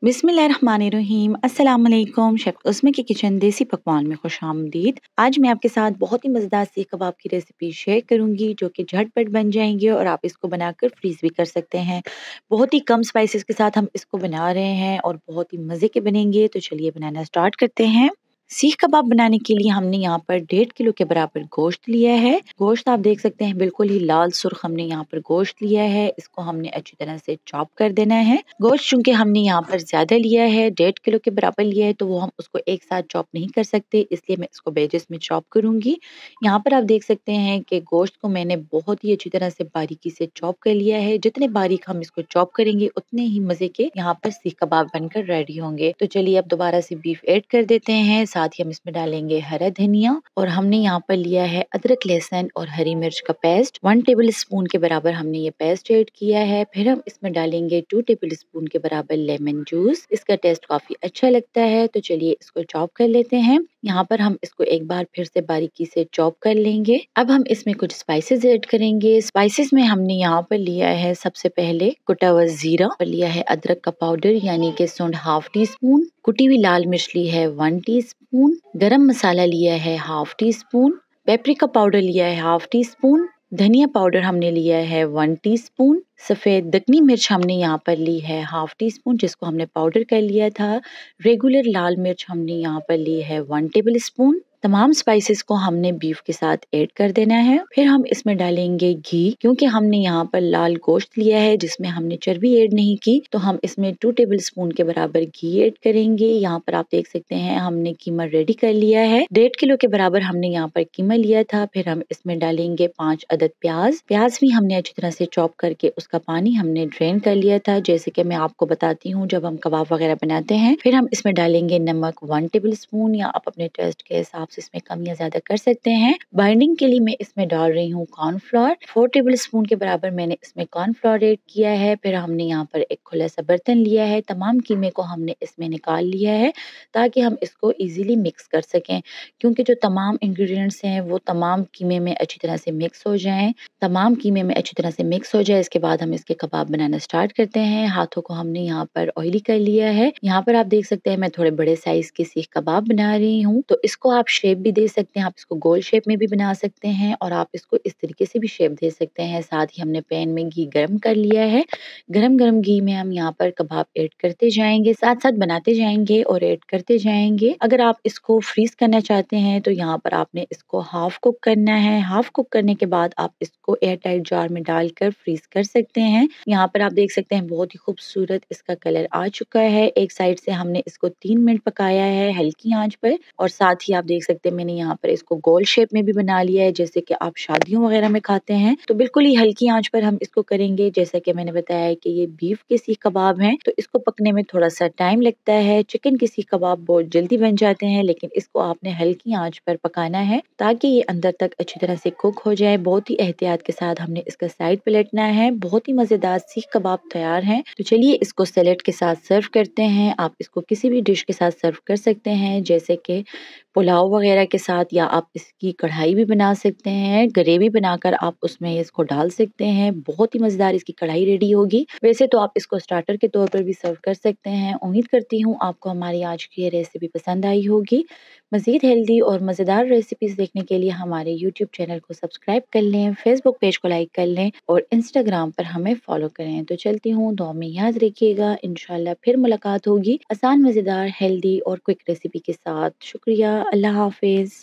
बिस्मिल्लाहिर्रहमानिर्रहीम अस्सलाम वालेकुम। शेफ़ उस्मा की किचन देसी पकवान में खुशामदीद। आज मैं आपके साथ बहुत ही मज़ेदार सीख कबाब की रेसिपी शेयर करूंगी जो कि झटपट बन जाएंगे और आप इसको बनाकर फ्रीज़ भी कर सकते हैं। बहुत ही कम स्पाइसेस के साथ हम इसको बना रहे हैं और बहुत ही मज़े के बनेंगे। तो चलिए बनाना स्टार्ट करते हैं। सीख कबाब बनाने के लिए हमने यहाँ पर 1.5 किलो के बराबर गोश्त लिया है। गोश्त आप देख सकते हैं बिल्कुल ही लाल सुर्ख हमने यहाँ पर गोश्त लिया है। इसको हमने अच्छी तरह से चॉप कर देना है। गोश्त चूंकि हमने यहाँ पर ज्यादा लिया है, 1.5 किलो के बराबर लिया है, तो वो हम उसको एक साथ चॉप नहीं कर सकते, इसलिए मैं इसको बेजेस में चॉप करूंगी। यहाँ पर आप देख सकते हैं कि गोश्त को मैंने बहुत ही अच्छी तरह से बारीकी से चॉप कर लिया है। जितने बारीक हम इसको चॉप करेंगे उतने ही मजे के यहाँ पर सीख कबाब बनकर रेडी होंगे। तो चलिए अब दोबारा से बीफ ऐड कर देते हैं। साथ ही हम इसमें डालेंगे हरा धनिया और हमने यहाँ पर लिया है अदरक, लहसुन और हरी मिर्च का पेस्ट। 1 टेबल स्पून के बराबर हमने ये पेस्ट ऐड किया है। फिर हम इसमें डालेंगे 2 टेबल स्पून के बराबर लेमन जूस। इसका टेस्ट काफी अच्छा लगता है। तो चलिए इसको चॉप कर लेते हैं। यहाँ पर हम इसको एक बार फिर से बारीकी से चॉप कर लेंगे। अब हम इसमें कुछ स्पाइसेस ऐड करेंगे। स्पाइसेस में हमने यहाँ पर लिया है सबसे पहले कुटा हुआ जीरा और लिया है अदरक का पाउडर यानी कि सूंड 1/2 टी स्पून, कुटी हुई लाल मिर्च ली है 1 टीस्पून, गरम मसाला लिया है 1/2 टी स्पून, पेपरिका पाउडर लिया है 1/2 टी स्पून, धनिया पाउडर हमने लिया है 1 टीस्पून, सफेद दक्कनी मिर्च हमने यहाँ पर ली है 1/2 टीस्पून जिसको हमने पाउडर कर लिया था। रेगुलर लाल मिर्च हमने यहाँ पर ली है 1 टेबल स्पून। तमाम स्पाइसेस को हमने बीफ के साथ ऐड कर देना है। फिर हम इसमें डालेंगे घी, क्योंकि हमने यहाँ पर लाल गोश्त लिया है जिसमें हमने चर्बी ऐड नहीं की, तो हम इसमें 2 टेबल स्पून के बराबर घी ऐड करेंगे। यहाँ पर आप देख सकते हैं हमने कीमा रेडी कर लिया है। 1.5 किलो के बराबर हमने यहाँ पर कीमा लिया था। फिर हम इसमें डालेंगे 5 अदद प्याज। प्याज भी हमने अच्छी तरह से चॉप करके उसका पानी हमने ड्रेन कर लिया था, जैसे कि मैं आपको बताती हूँ जब हम कबाब वगैरह बनाते हैं। फिर हम इसमें डालेंगे नमक 1 टेबल स्पून, या आप अपने टेस्ट के हिसाब से इसमें कम या ज्यादा कर सकते हैं। बाइंडिंग के लिए मैं इसमें डाल रही हूँ कॉर्नफ्लोर। 4 टेबल स्पून के बराबर मैंने इसमें कॉर्नफ्लोर ऐड किया है। फिर हमने यहाँ पर एक खुला सा बर्तन लिया है। तमाम कीमे को हमने इसमें निकाल लिया है ताकि हम इसको इजीली मिक्स कर सकें, क्योंकि जो तमाम इंग्रेडिएंट्स हैं वो तमाम कीमे में अच्छी तरह से मिक्स हो जाएं। तमाम कीमे में अच्छी तरह से मिक्स हो जाए इसके बाद हम इसके कबाब बनाना स्टार्ट करते हैं। हाथों को हमने यहाँ पर ऑयली कर लिया है। यहाँ पर आप देख सकते हैं मैं थोड़े बड़े साइज के सीख कबाब बना रही हूँ, तो इसको आप शेप भी दे सकते हैं। आप इसको गोल शेप में भी बना सकते हैं और आप इसको इस तरीके से भी शेप दे सकते हैं। साथ ही हमने पैन में घी गर्म कर लिया है। गरम गरम घी में हम यहाँ पर कबाब ऐड करते जाएंगे, साथ साथ बनाते जाएंगे और ऐड करते जाएंगे। अगर आप इसको फ्रीज करना चाहते हैं तो यहाँ पर आपने इसको हाफ कुक करना है। हाफ कुक करने के बाद आप इसको एयर टाइट जार में डालकर फ्रीज कर सकते हैं। यहाँ पर आप देख सकते हैं बहुत ही खूबसूरत इसका कलर आ चुका है। एक साइड से हमने इसको 3 मिनट पकाया है हल्की आंच पर, और साथ ही आप देख सकते हैं मैंने यहाँ पर इसको गोल शेप में भी बना लिया है, जैसे कि आप शादियों वगैरह में खाते हैं। तो बिल्कुल ही हल्की आंच पर हम इसको करेंगे। जैसा कि मैंने बताया है कि ये बीफ के सीख कबाब हैं, तो इसको पकने में थोड़ा सा टाइम लगता है। चिकन के सीख कबाब बहुत जल्दी बन जाते हैं, लेकिन इसको आपने हल्की आंच पर पकाना है ताकि ये अंदर तक अच्छी तरह से कुक हो जाए। बहुत ही एहतियात के साथ हमने इसका साइड पलटना है। बहुत ही मजेदार सीख कबाब तैयार हैं। तो चलिए इसको सैलेड के साथ सर्व करते हैं। आप इसको किसी भी डिश के साथ सर्व कर सकते हैं, जैसे कि पुलाव वगैरह के साथ, या आप इसकी कढ़ाई भी बना सकते हैं। ग्रेवी बनाकर आप उसमें इसको डाल सकते हैं। बहुत ही मजेदार इसकी कढ़ाई रेडी होगी। वैसे तो आप इसको स्टार्टर के तौर पर भी सर्व कर सकते हैं। उम्मीद करती हूँ आपको हमारी आज की ये रेसिपी पसंद आई होगी। मजीद हेल्दी और मजेदार रेसिपीज देखने के लिए हमारे यूट्यूब चैनल को सब्सक्राइब कर लें, फेसबुक पेज को लाइक कर लें और इंस्टाग्राम पर हमें फॉलो करें। तो चलती हूँ, दुआ में याद रखिएगा। इंशाल्लाह फिर मुलाकात होगी आसान, मजेदार, हेल्दी और क्विक रेसिपी के साथ। शुक्रिया। अल्लाह हाफिज।